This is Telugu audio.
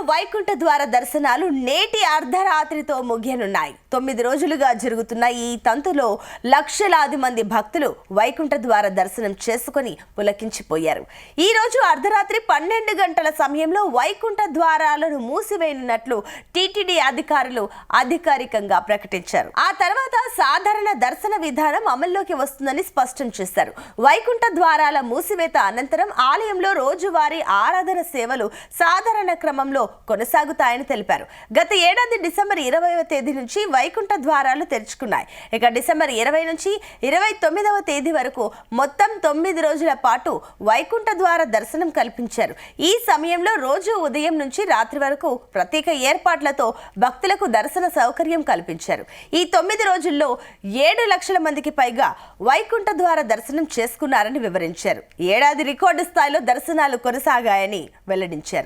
వైకుంఠ ద్వార దర్శనాలు నేటి అర్ధరాత్రితో ముగియనున్నాయి. 9 రోజులుగా జరుగుతున్న ఈ తంతులో లక్షలాది మంది భక్తులు వైకుంఠ ద్వార దర్శనం చేసుకుని పులకించిపోయారు. ఈ రోజు అర్ధరాత్రి 12 గంటల సమయంలో వైకుంఠ ద్వారాలను మూసివేయనున్నట్లు టీటీడీ అధికారులు అధికారికంగా ప్రకటించారు. ఆ తర్వాత సాధారణ దర్శన విధానం అమల్లోకి వస్తుందని స్పష్టం చేశారు. వైకుంఠ ద్వారాల మూసివేత అనంతరం ఆలయంలో రోజువారీ ఆరాధన సేవలు సాధారణ క్రమంలో కొనసాగుతాయని తెలిపారు. గత ఏడాది డిసెంబర్ 20వ తేదీ నుంచి వైకుంఠ ద్వారాలు తెరుచుకున్నాయి. ఇక డిసెంబర్ 20 నుంచి 29వ తేదీ వరకు మొత్తం 9 రోజుల పాటు వైకుంఠ ద్వార దర్శనం కల్పించారు. ఈ సమయంలో రోజు ఉదయం నుంచి రాత్రి వరకు ప్రత్యేక ఏర్పాట్లతో భక్తులకు దర్శన సౌకర్యం కల్పించారు. ఈ 9 రోజుల్లో 7 లక్షల మందికి పైగా వైకుంఠ ద్వార దర్శనం చేసుకున్నారని వివరించారు. ఏడాది రికార్డు స్థాయిలో దర్శనాలు కొనసాగాయని వెల్లడించారు.